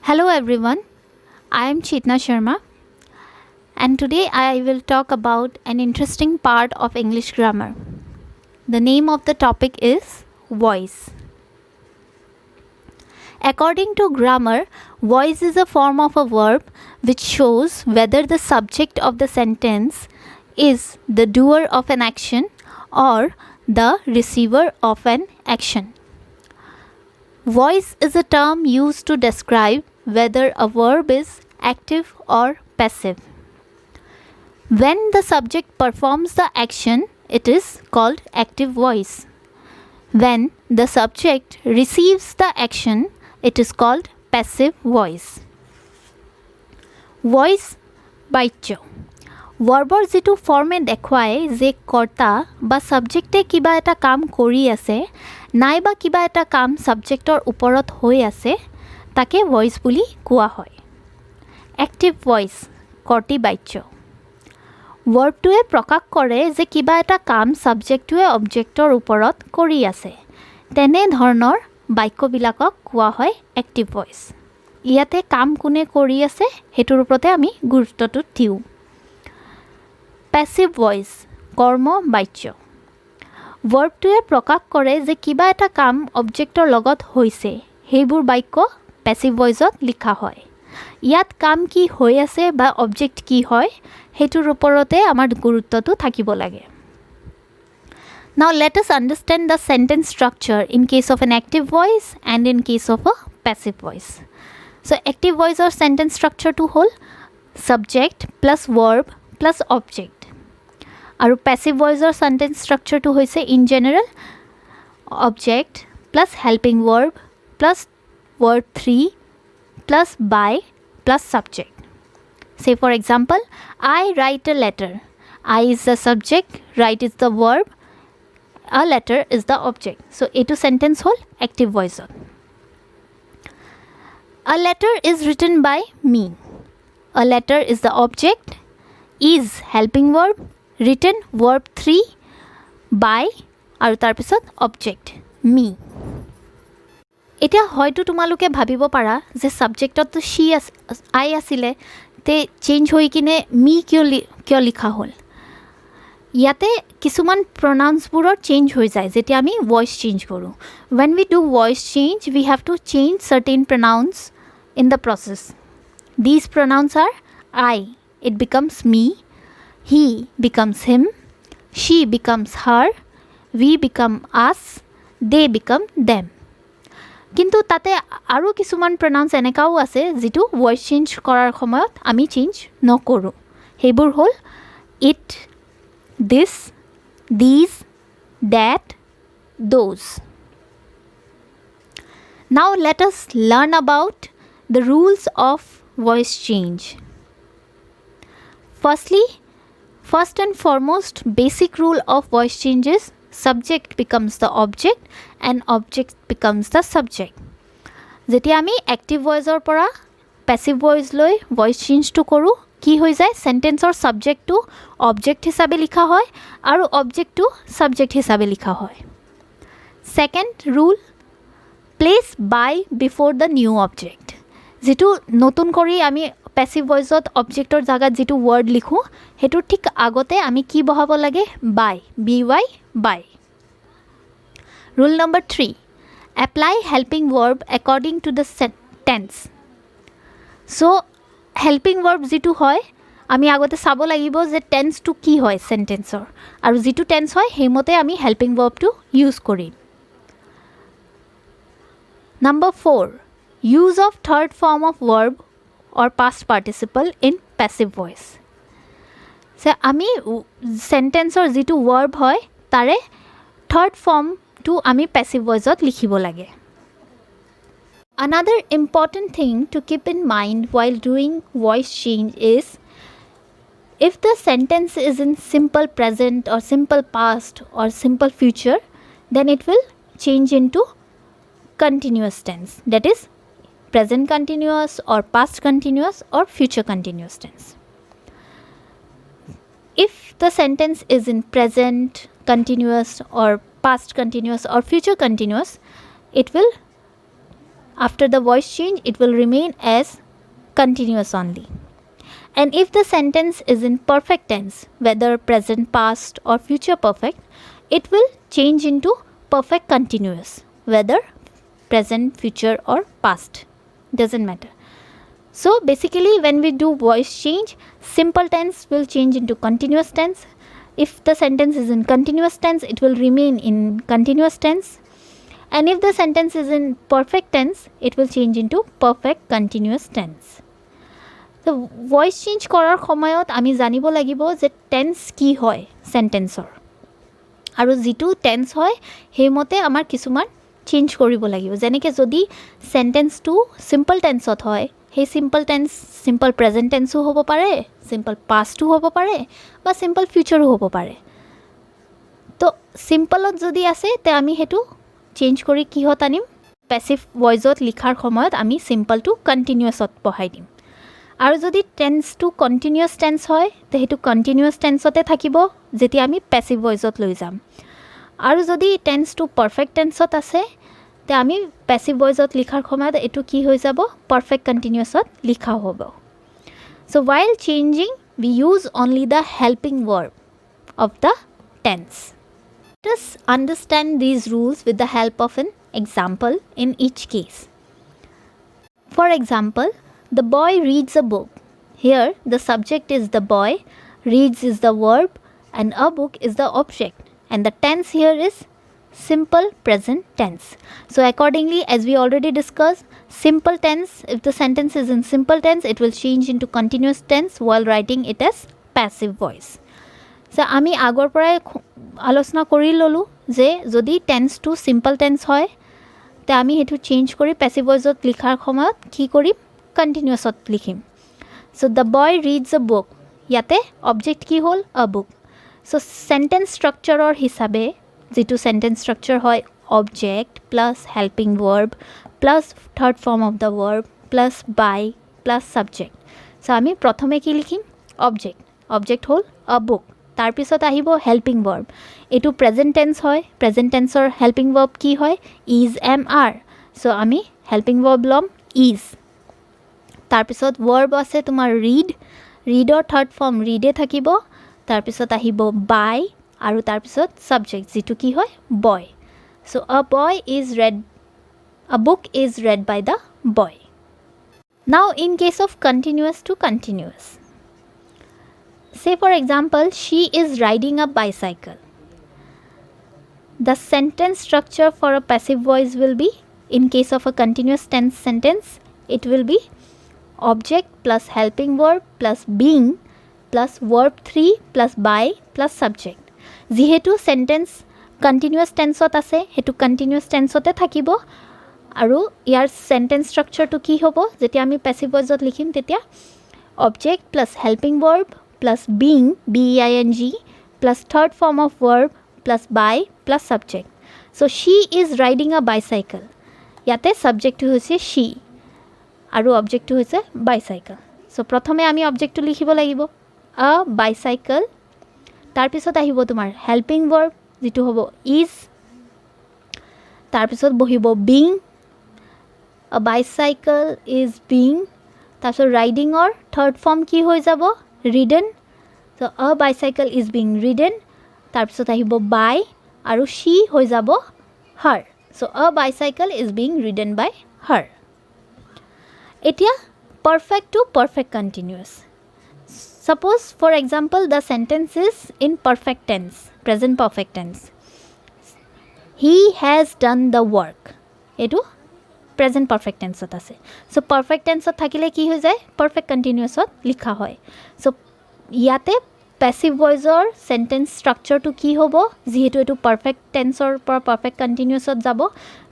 Hello everyone, I am Chetna Sharma and today I will talk about an interesting part of English grammar. The name of the topic is voice. According to grammar, voice is a form of a verb which shows whether the subject of the sentence is the doer of an action or the receiver of an action. Voice is a term used to describe whether a verb is active or passive. When the subject performs the action, it is called active voice. When the subject receives the action, it is called passive voice. Voice বাচ্য ভাৰ্বৰ যেটো ফৰ্মে দেখুৱায় যে কৰ্তা বা সাবজেক্টে কিবা এটা কাম কৰি আছে নাইবা কিবা এটা কাম সাবজেক্টৰ ওপৰত হৈ আছে তাকে ভয়েস বুলি কোৱা হয় এক্টিভ ভয়েস কৰ্তৃ বাচ্য ভাৰ্বটোৱে প্ৰকাশ কৰে যে কিবা এটা কাম সাবজেক্টটোৱে অবজেক্টৰ ওপৰত কৰি আছে তেনে ধৰণৰ বাক্যবিলাকক কোৱা হয় এক্টিভ ভয়েস ইয়াতে কাম কোনে কৰি আছে হেতুৰ ওপৰতে আমি গুৰুত্বটো দিওঁ পেসিভ ভয়েস কৰ্ম বাচ্য ভাৰ্বটোৱে প্ৰকাশ কৰে যে কিবা এটা কাম অবজেক্টৰ লগত হৈছে হেইবোৰ বাক্য পেসিভ ভয়েসত লিখা হয় ইয়াত কাম কি হৈ আছে বা অবজেক্ট কি হয় হেতুৰ ওপৰতে আমাৰ গুৰুত্বটো থাকিব লাগে Now let us understand the sentence structure in case of an active voice and in case of a passive voice. So active voice or sentence structure to whole subject plus verb plus object. Aru passive voice or sentence structure to hoise in general object plus helping verb plus word 3 plus by plus subject. Say for example, I write a letter. I is the subject, write is the verb, a letter is the object. So A to sentence whole active voice. A letter is written by me. A letter is the object, is helping verb, written verb 3 by aru tar pisot object me. Etia hoyto tumaluke bhabibo para je subject to she I asile te change hoi kine me kyo likha hol ইয়াতে কিছুমান pronounceবোৰৰ change হৈ যায় যেতিয়া আমি voice change কৰো when we do voice change we have to change certain pronouns in the process these pronouns are I it becomes me he becomes him she becomes her we become us they become them কিন্তু তাতে আৰু কিছুমান pronounce এনেকাও আছে যেটো voice change কৰাৰ সময়ত আমি change নকৰো হেবোৰ হল it this, these, that, those. Now let us learn about the rules of voice change. First and foremost basic rule of voice change is subject becomes the object and object becomes the subject. Jetia ami active voice or pora passive voice loi voice change to koru কি হৈ যায় sentence or subject to object হিসাবে লিখা হয় আর object to subject হিসাবে লিখা হয় second rule place by before the new object যেটো নতুন কৰি আমি প্যাসিভ ভয়েসত অবজেক্টৰ জায়গাত যেটো ওয়ার্ড লিখো হেটো ঠিক আগতে আমি কি বহাব লাগে by by by rule number 3 apply helping verb according to the tense so helping verb যেটো হয় আমি আগতে চাব লাগিব যে টেন্স টু কি হয় সেন্টেন্সৰ আৰু যেটো টেন্স হয় হেমতে আমি হেল্পিং ভাৰ্বটো ইউজ কৰিম number 4 use of third form of verb or past participle in passive voice সে আমি সেন্টেন্সৰ যেটো ভাৰ্ব হয় তাৰে থাৰ্ড ফৰ্মটো আমি প্যাসিভ ভয়েসত লিখিব লাগে Another important thing to keep in mind while doing voice change is if the sentence is in simple present or simple past or simple future, then it will change into continuous tense. That is present continuous or past continuous or future continuous tense. If the sentence is in present continuous or past continuous or future continuous, it will After the voice change, it will remain as continuous only. And if the sentence is in perfect tense, whether present, past or future perfect, it will change into perfect continuous, whether present, future or past, doesn't matter. So basically when we do voice change, simple tense will change into continuous tense. If the sentence is in continuous tense, it will remain in continuous tense. And if the sentence is in perfect tense, it will change into perfect continuous tense. So voice change কৰাৰ সময়ত আমি জানিব লাগিব যে tense কি হয় সেন্টেন্সৰ, আৰু যেটো টেন্স হয় হেমতে আমাৰ কিছুমান চেঞ্জ কৰিব লাগিব। যেনেকৈ যদি সেন্টেন্সটো সিম্পল টেন্সত হয়, সেই সিম্পল টেন্স সিম্পল প্ৰেজেন্ট টেন্সও হ'ব পাৰে, সিম্পল পাস্টো হ'ব পাৰে বা সিম্পল ফিউচাৰো হ'ব পাৰে। তো সিম্পলত যদি আছে তে আমি হেতু চেঞ্জ কৰি কিহত আনিম, পেসিভ ভয়েসত লিখাৰ সময়ত আমি সিম্পলটো কন্টিনিউয়াসত বহাই দিম। আৰু যদি টেন্সটো কন্টিনিউয়াস টেন্স হয় তে হেতু কন্টিনিউয়াস টেন্সতে থাকিব যেতিয়া আমি পেসিভ ভয়েসত লৈ যাম। আৰু যদি টেন্সটো পাৰফেক্ট টেন্সত আছে তে আমি পেসিভ ভয়েসত লিখাৰ সময়ত এটো কি হৈ যাব, পারফেক্ট কন্টিনিউয়াসত লিখা হ'ব। So while changing, we use only the helping verb of the tense. Let us understand these rules with the help of an example in each case. For example, the boy reads a book. Here the subject is the boy, reads is the verb, and a book is the object, and the tense here is simple present tense. So accordingly, as we already discussed, simple tense, if the sentence is in simple tense, it will change into continuous tense while writing it as passive voice. So আমি আগৰ পৰাই আলোচনা কৰি ললো যে যদি টেন্সটো simple tense হয় তে আমি হেতু চেঞ্জ কৰি পেসিভ ভয়েসত লিখাৰ সময়ত কি কৰিম, কন্টিনিউয়াসত লিখিম। So the boy reads a book, ইয়াতে অবজেক্ট কি হ'ল, a book. So sentence structureৰ হিচাপে যেটো sentence structure হয় object plus helping verb plus third form of the verb plus by plus subject. So আমি প্ৰথমে কি লিখিম, object, object হ'ল a book, তাৰ পিছত আহিব helping verb, এটো present tense হয়, present tenseৰ helping verb কি হয়, is, am, are. So আমি helping verb লম is, তাৰ পিছত verb আছে তোমাৰ read, readৰ third form read থাকিব, তাৰ পিছত আহিব by, আৰু তাৰ পিছত subject যেটো কি হয় boy. So a book is read by the boy. Now in case of continuous to continuous, say for example, she is riding a bicycle. The sentence structure for a passive voice will be, in case of a continuous tense sentence, it will be object plus helping verb plus being plus verb 3 plus by plus subject. যেহেতু sentence continuous টেন্সত আছে হেতু continuous টেন্সতে থাকিব, আৰু ইয়াৰ sentence স্ট্ৰাকচাৰটো কি হ'ব, যেতিয়া আমি passive ভয়েসত লিখিম তেতিয়া object plus helping verb plus being, being plus third form of verb plus by plus subject. So she is riding a bicycle, ইয়াতে সাবজেক্টটো হৈছে she আৰু অবজেক্টটো হৈছে bicycle. So প্ৰথমে আমি অবজেক্টটো লিখিব লাগিব a bicycle, তাৰ পিছত আহিব তোমাৰ helping verb যেটো হ'ব is, তাৰ পিছত বহিব being, a bicycle is being, তাৰ পিছত riding or third form কি হৈ যাব, ridden. So a bicycle is being ridden, তাৰ পিছত আহিব by আৰু she হৈ যাব her. So a bicycle is being ridden by her. এতিয়া perfect to perfect continuous. Suppose for example the sentence is in perfect tense, present perfect tense. He has done the work. এটো present perfect tense ত আছে. So perfect tense ত থাকিলে কি হৈ যায়, perfect continuous ত লিখা হয়. So ইয়াতে passive voice or sentence structure to কি হ'ব, যেহেতু এটো perfect tense or perfect continuous ত যাব.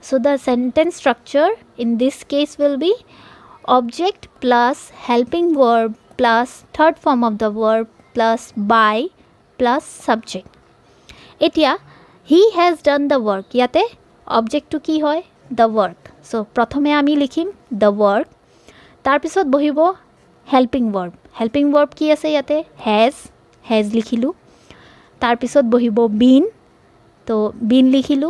So the sentence structure in this case will be object plus helping verb plus third form of the verb plus by plus subject. এতিয়া he has done the work, ইয়াতে object to কি হয়, the work. So প্ৰথমে আমি লিখিম the work, তাৰ পিছত বহিব helping verb. helping verb কি আছে ইয়াতে, has লিখিলো, তাৰ পিছত বহিব been, তো been লিখিলো,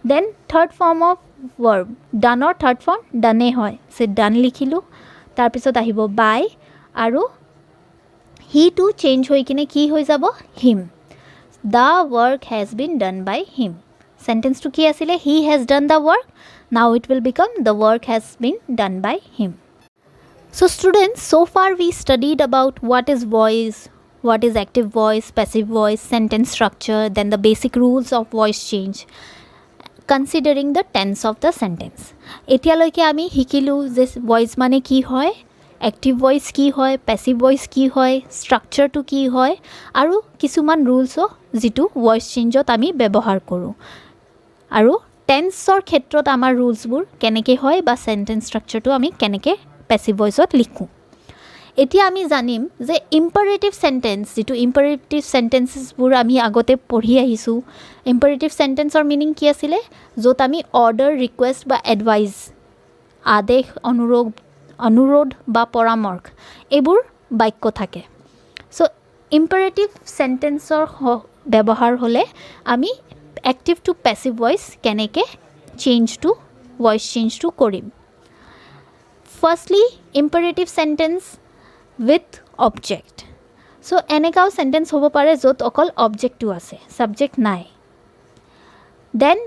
then third form of verb. Done or third form done hoy. So done likhilu. Tar pisot ahibo by aru he to change hoi kine ki hoi jabo him. The work has been done by him. Sentence to ki asile he has done the work. Now it will become the work has been done by him. So students, so far we studied about what is voice, what is active voice, passive voice, sentence structure, then the basic rules of voice change, considering the tense of the sentence. Etialoike ami hikilu je voice mane ki hoy, active voice ki hoy, passive voice ki hoy, structure to ki hoy, aru kisuman rules o jitu voice change ot ami byabohar koru. Aru tense or khetrot amar rules bur keneke hoy ba sentence structure to ami keneke passive voice ot likhu. Etia ami janim je imperative sentence jitu imperative sentences bur ami agote pori ahisu. Imperative sentence or meaning ki asile jot ami order, request ba advice, adesh, অনুরোধ বা পরামর্শ এবোৰ বাক্য থাকে. So imperative সেন্টেন্সৰ ব্যৱহাৰ হলে আমি active to passive voice কেনেকে voice change to কৰিম. Firstly imperative sentence with object. So এনেকাও সেন্টেন্স হ'ব পাৰে য'ত অকল অবজেক্টটো আছে, সাবজেক্ট নাই. Then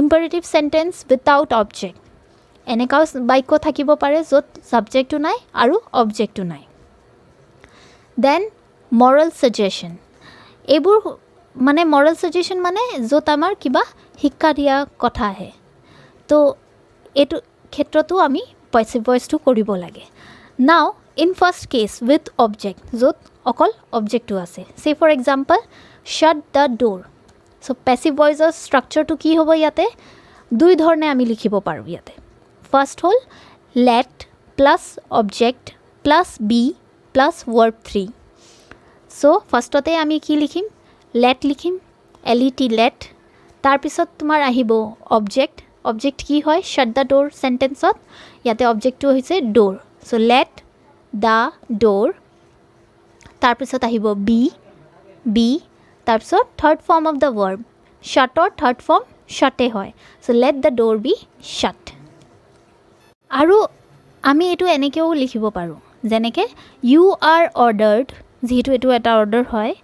imperative sentence without object. এনেকাও বাক্য থাকিব পাৰে য'ত সাবজেক্টটো নাই আৰু অবজেক্টটো নাই. Then moral suggestion. এইবোৰ মানে মৰেল সাজেশন মানে য'ত আমাৰ কিবা শিক্ষা দিয়া কথা আহে. তো এইটো ক্ষেত্ৰতো আমি প্যাসিভ ভয়েসটো কৰিব লাগে. Now in first case with object য'ত অকল অবজেক্টটো আছে. Say for example shut the door. So passive ভয়েসৰ স্ট্ৰাকচাৰটো কি হ'ব ইয়াতে দুই ধৰণে আমি লিখিব পাৰোঁ. ইয়াতে ফার্স্ট হল let plus object plus be plus verb 3. সো ফার্স্টতে আমি কি লিখিম let লিখিম let let. তার পিছত তোমার আহিব object. object কি হয় shut the door সেন্টেন্সত ইয়াতে অবজেক্টটো হৈছে door. So let the door. তার পিছত আহিব be তার পিছত third form of the verb shut or third form shut হয়. So let the door be shut. আৰু আমি এটো এনেকেও লিখিব পাৰো যেনেকে you are ordered, যেহেতু এটো এটা অর্ডার হয়,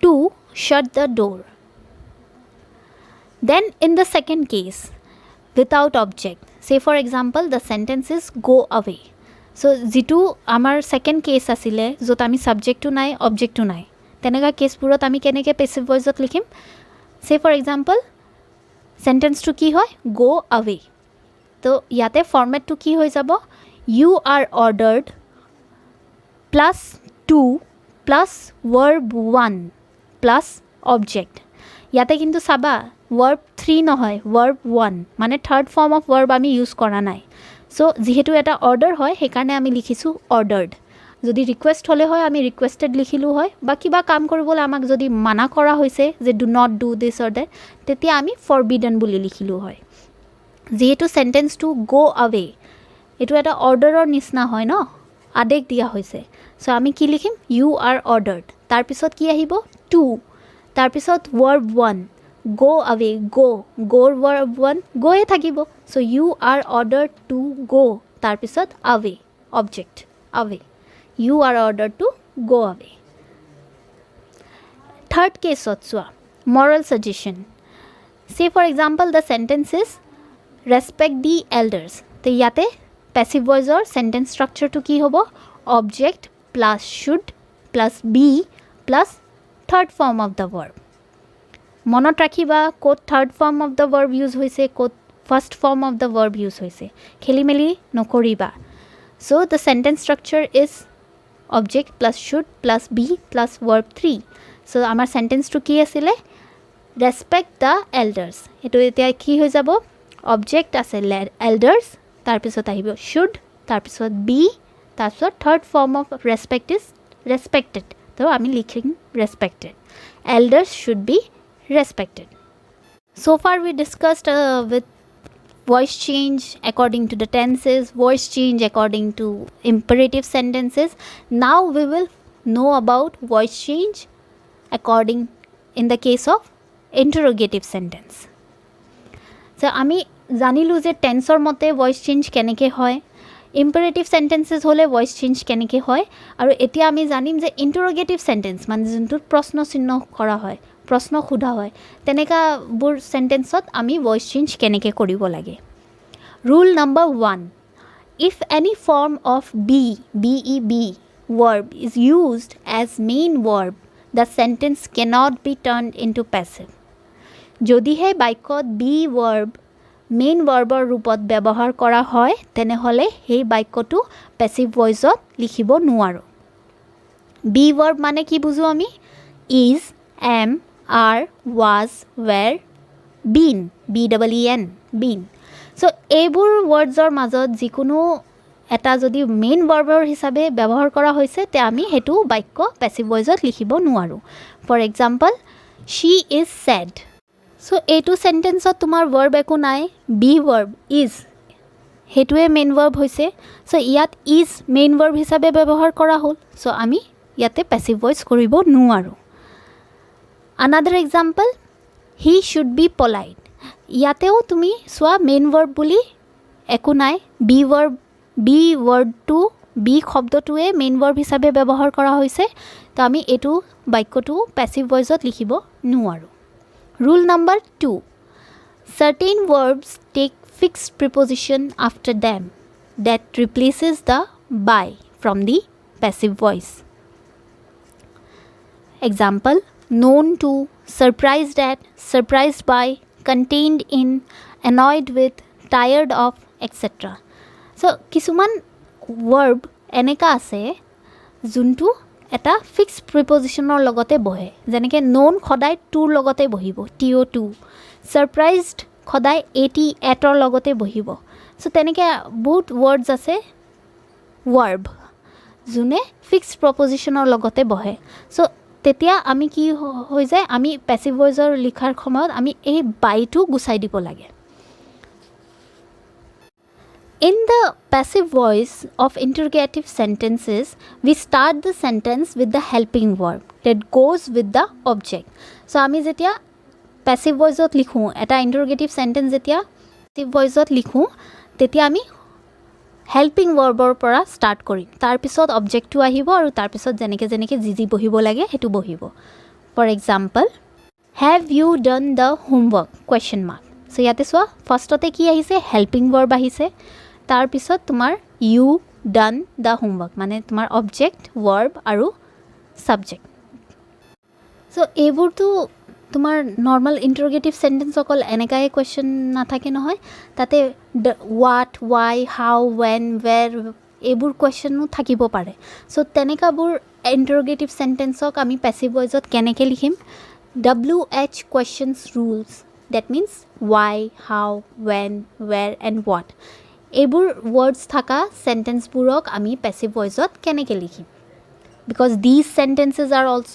to shut the door. Then in the second case without object, say for example the sentence is go away. So যেটো আমাৰ সেকেন্ড কেস আছিলে যত আমি সাবজেক্টটো নাই অবজেক্টটো নাই, তেনেকা কেসপুৰত আমি কেনেকে প্যাসিভ ভয়েসত লিখিম. say for example sentence to কি হয় go away. তো ইয়াতে ফরম্যাটটো কি হৈ যাব you are ordered plus 2 plus verb 1 plus object. ইয়াতে কিন্তু চাবা verb 3 নহয় verb 1 মানে থার্ড ফর্ম অফ verb আমি ইউজ কৰা নাই. সো যেহেতু এটা অৰ্ডাৰ হয় সেইকাৰণে আমি লিখিছো ordered. যদি ৰিকোয়েস্ট হলে হয় আমি ৰিকোয়েস্টেড লিখিলো হয়, বা কিবা কাম কৰিবলৈ আমাক যদি মানা কৰা হৈছে যে do not do this or that তেতিয়া আমি forbidden বুলি লিখিলো হয়. যেহেতু সেন্টেন্সটো go away এটো এটা অৰ্ডাৰৰ নিচিনা হয় ন, আদেশ দিয়া হৈছে. সো আমি কি লিখিম you are ordered. তার পিছত কি আহিব to, তার পিছত verb 1 go away go verb 1 go এ থাকিব. So you are ordered to go. তার পিছত away object away. you are ordered to go away. Third case also moral suggestion. Say for example the sentence is respect the elders. তো ইয়াতে passive ভয়েসৰ sentence স্ট্রাকচারটো কি হ'ব object plus should plus be plus third form of the verb. মনত ৰাখিবা কোড third form of the verb use হৈছে, কোড first form of the verb use হৈছে, খেলিমেলি নকৰিবা. So the sentence structure is object plus should plus be plus verb 3. সো আমাৰ সেন্টেন্সটো কি আছিলে respect the elders. এটো এতিয়া কি হৈ যাব object আছে elders, তার পিছত আহিব should, তার পিছত be, তার পিছত third form of respect is respected. তো আমি লিখিম respected. elders should be respected. So far we discussed with voice change according to the tenses, voice change according to imperative sentences. Now we will know about voice change according in the case of interrogative sentence. So আমি জানিলোঁ যে টেন্সৰ মতে voice change কেনেকৈ হয়, imperative সেন্টেন্সেছ হ'লে voice change কেনেকৈ হয়, আৰু এতিয়া আমি জানিম যে ইণ্টাৰোগেটিভ সেন্টেন্স মানে যোনটোত প্ৰশ্ন চিহ্ন কৰা হয়, প্ৰশ্ন সোধা হয়, তেনেকাবোৰ সেন্টেন্সত আমি ভইচ চেঞ্জ কেনেকৈ কৰিব লাগে। Roll number 1, if any form of BEB verb is used as main verb, the sentence cannot be turned into passive. যদিহে বাক্যত বি ভাৰ্ব মেইন ভাৰ্বৰ ৰূপত ব্যৱহাৰ কৰা হয় তেনেহ'লে সেই বাক্যটো পেছিভ ভইচত লিখিব নোৱাৰোঁ। বি ভাৰ্ব মানে কি বুজো আমি? Is, am, are, was, were, been, BEEN, been. So' এইবোৰ ৱৰ্ডছৰ মাজত যিকোনো এটা যদি মেইন ভাৰ্বৰ হিচাপে ব্যৱহাৰ কৰা হৈছে তে আমি সেইটো বাক্য পেছিভ ভইচত লিখিব নোৱাৰোঁ। For example, she is sad. So' এইটো চেণ্টেন্সত তোমাৰ ভাৰ্ব একো নাই, বি ভাৰ্ব ইজ সেইটোৱে মেইন ভাৰ্ব হৈছে। চ' ইয়াত ইজ মেইন ভাৰ্ব হিচাপে ব্যৱহাৰ কৰা হ'ল, চ' আমি ইয়াতে পেছিভ ভইচ কৰিব নোৱাৰোঁ। Another example, he should be polite. ইয়াতেও তুমি চোৱা মেইন ভাৰ্ব বুলি একো নাই, বি ৱৰ্ডটো বি শব্দটোৱে মেইন ভাৰ্ব হিচাপে ব্যৱহাৰ কৰা হৈছে, তো আমি এইটো বাক্যটো পেছিভ ভইচত লিখিব নোৱাৰোঁ। Rule number 2, certain verbs take fixed preposition after them that replaces the by from the passive voice. Example, known to, surprised at, surprised by, contained in, annoyed with, tired of, etc. So, কিছুমান verb এনেকা আছে যোনটো এটা fix প্ৰিপজিশ্যনৰ লগতে বহে, যেনেকৈ non সদায় tour লগতে বহিব, TO2, ছাৰপ্ৰাইজড সদায় এটৰ লগতে বহিব। চ' তেনেকৈ বহুত ৱৰ্ডছ আছে ভাৰ্ব যোনে ফিক্স প্ৰপজিশ্যনৰ লগতে বহে। চ' তেতিয়া আমি কি হৈ যায়, আমি পেছিভ ভইচৰ লিখাৰ সময়ত আমি এই বাইটো গুচাই দিব লাগে। In the passive voice of interrogative sentences, we start the sentence with the helping verb that goes with the object. So, আমি যেতিয়া passive voice ত লিখোঁ, এটা interrogative sentence যেতিয়া passive voice ত লিখোঁ, তেতিয়া আমি helping verbৰ পৰা start কৰিম। তাৰপিছত objectটো আহিব আৰু তাৰপিছত যেনেকৈ যি বহিব লাগে সেইটো বহিব। For example, have you done the homework? Question mark. So, ইয়াতে চোৱা ফাৰ্ষ্টতে কি আহিছে? helping verb আহিছে। তাৰপিছত তোমাৰ ইউ ডান দ্য হোমৱৰ্ক মানে তোমাৰ অবজেক্ট, ভাৰ্ব আৰু ছাবজেক্ট। চ' এইবোৰতো তোমাৰ নৰ্মেল ইণ্টাৰোগেটিভ চেণ্টেন্স অকল এনেকাই কুৱেশ্যন নাথাকে নহয়, তাতে হোৱাট, ৱাই, হাউ, ৱেন, ৱেৰ এইবোৰ কুৱেশ্যনো থাকিব পাৰে। চ' তেনেকুৱাবোৰ ইণ্টাৰোগেটিভ চেণ্টেন্সক আমি পেছিভ ভইচত কেনেকৈ লিখিম? WH questions rules, that means why, how, when, where and what. এইবোৰ ৱৰ্ডছ থকা চেণ্টেন্সবোৰক আমি পেছিভ ভইচত কেনেকৈ লিখিম? Because these sentences are also'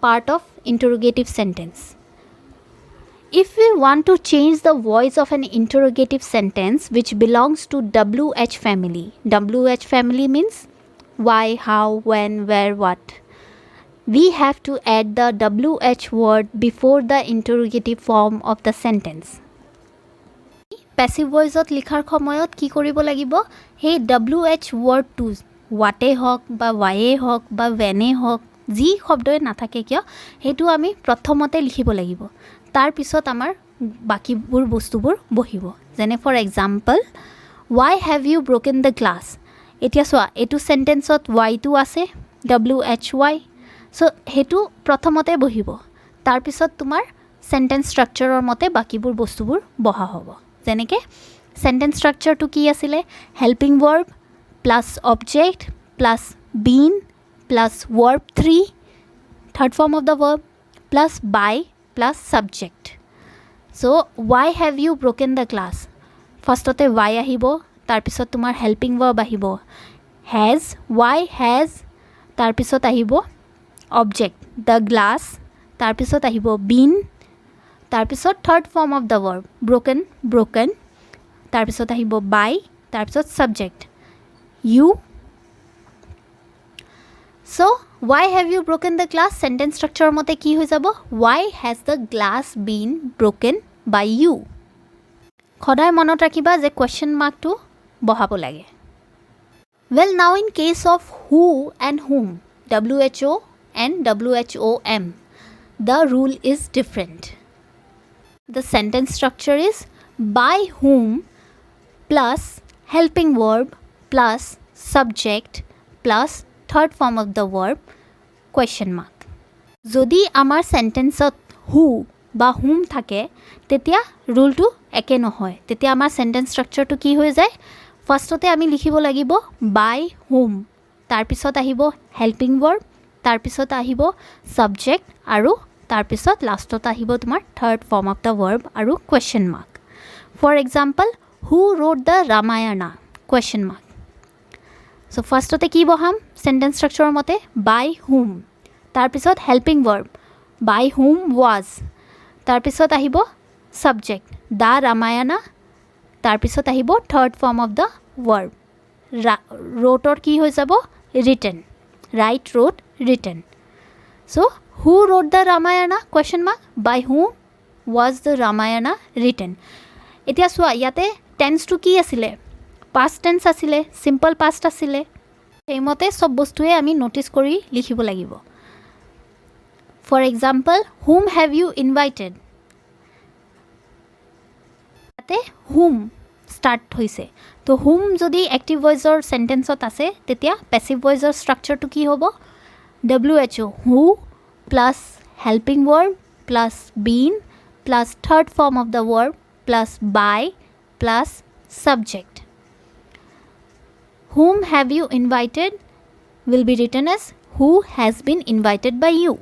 part of interrogative sentence. If you want to change the voice of an interrogative sentence which belongs to WH family, WH family means why, how, when, where, what, we have to add the WH word before the interrogative form of the sentence. Passive ভইচত লিখাৰ সময়ত কি কৰিব লাগিব? সেই WH ৱৰ্ডটো হোৱাটে হওক বা ৱায়ে হওক বা ৱেনে হওক যি শব্দই নাথাকে কিয় সেইটো আমি প্ৰথমতে লিখিব লাগিব, তাৰপিছত আমাৰ বাকীবোৰ বস্তুবোৰ বহিব। যেনে for example, why have you broken the glass. এতিয়া চোৱা এইটো চেণ্টেন্সত ৱাইটো আছে, WHY, চ' সেইটো প্ৰথমতে বহিব, তাৰপিছত তোমাৰ চেণ্টেন্স ষ্ট্ৰাকচাৰৰ মতে বাকীবোৰ বস্তুবোৰ বহা হ'ব। যেনেকৈ চেণ্টেন্স ষ্ট্ৰাকচাৰটো কি আছিলে? Helping verb plus object plus been plus verb 3, third form of the verb, plus by plus subject. So' why have you broken the glass, ফাৰ্ষ্টতে ৱাই আহিব, তাৰপিছত তোমাৰ হেল্পিং ভাৰ্ব আহিব হেজ, ৱাই হেজ, তাৰপিছত আহিব অবজেক্ট দ্য গ্লাছ, তাৰপিছত আহিব been, তাৰপিছত third form of the verb broken, তাৰপিছত আহিব বাই, তাৰপিছত subject you. So' why have you broken the glass sentence ষ্ট্ৰাকচাৰৰ মতে কি হৈ যাব? Why has the glass been broken by you. সদায় মনত ৰাখিবা যে কুৱেশ্যন মাৰ্কটো বহাব লাগে Well, now in case of who and whom, WHO and WHOM, the rule is different. The sentence structure is by whom plus helping verb plus subject plus third form of the verb question mark. যদি আমাৰ সেন্টেন্সত who বা whom থাকে তেতিয়া ৰুলটো একে নহয় তেতিয়া আমাৰ sentence স্ট্ৰাকচাৰটো কি হৈ যায় ফাৰ্ষ্টতে আমি লিখিব লাগিব by whom তাৰপিছত আহিব হেল্পিং ভাৰ্ব তাৰপিছত আহিব সাবজেক্ট আৰু তাৰপিছত লাষ্টত আহিব তোমাৰ third form of the verb আৰু question mark for example who read the Ramayana question mark so' ফাৰ্ষ্টতে কি বহাম চেণ্টেন্স ষ্ট্ৰাকচাৰৰ মতে by whom তাৰপিছত helping verb by whom was তাৰপিছত আহিব সাবজেক্ট দ্য ৰামায়ণা তাৰপিছত আহিব third form of the verb ৰোটৰ কি হৈ যাব written right wrote written so' who wrote the Ramayana question mark by whom was the Ramayana written এতিয়া চোৱা ইয়াতে টেন্সটো কি আছিলে পাষ্ট টেন্স আছিলে চিম্পল পাষ্ট আছিলে সেইমতে চব বস্তুৱে আমি ন'টিছ কৰি লিখিব লাগিব for example whom have you invited ইয়াতে হুম ষ্টাৰ্ট হৈছে তো হুম যদি এক্টিভ ভইচৰ চেণ্টেন্সত আছে তেতিয়া পেছিভ ভইচৰ ষ্ট্ৰাকচাৰটো কি হ'ব WHO who plus helping verb plus been plus third form of the verb plus by plus subject whom have you invited will be written as who has been invited by you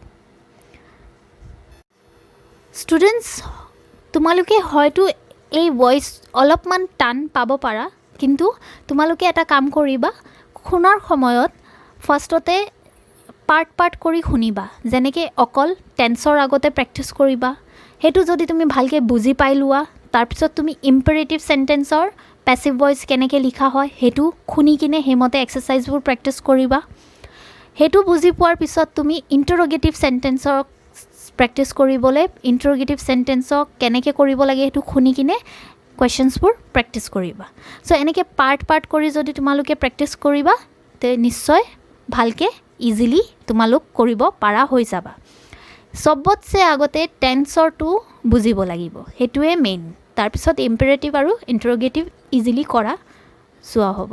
students তোমালোকে হয়তো এই voice অলপমান টান পাব পাৰা কিন্তু তোমালোকে এটা কাম কৰিবা শুনাৰ সময়ত ফাৰ্ষ্টতে পাৰ্ট কৰি শুনিবা যেনেকৈ অকল টেন্সৰ আগতে প্ৰেক্টিছ কৰিবা সেইটো যদি তুমি ভালকৈ বুজি পাই লোৱা তাৰপিছত তুমি ইম্পেৰেটিভ চেণ্টেন্সৰ পেছিভ ভইচ কেনেকৈ লিখা হয় সেইটো শুনি কিনে সেইমতে এক্সাৰচাইজবোৰ প্ৰেক্টিছ কৰিবা সেইটো বুজি পোৱাৰ পিছত তুমি ইণ্টাৰগেটিভ চেণ্টেন্সৰ প্ৰেক্টিছ কৰিবলৈ ইণ্টাৰগেটিভ চেণ্টেন্সক কেনেকৈ কৰিব লাগে সেইটো শুনি কিনে কুৱেশ্যনছবোৰ প্ৰেক্টিছ কৰিবা চ' এনেকৈ পাৰ্ট কৰি যদি তোমালোকে প্ৰেক্টিছ কৰিবা তে নিশ্চয় ভালকৈ ইজিলি তোমালোক কৰিব পাৰা হৈ যাবা চবতছে আগতে টেন্সৰটো বুজিব লাগিব সেইটোৱে মেইন তাৰপিছত ইম্পেৰেটিভ আৰু ইণ্টাৰগেটিভ ইজিলি কৰা চোৱা হ'ব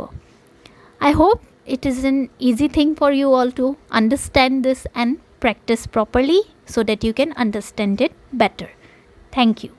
I hope it is an easy thing for you all to understand this and practice properly so that you can understand it better. Thank you.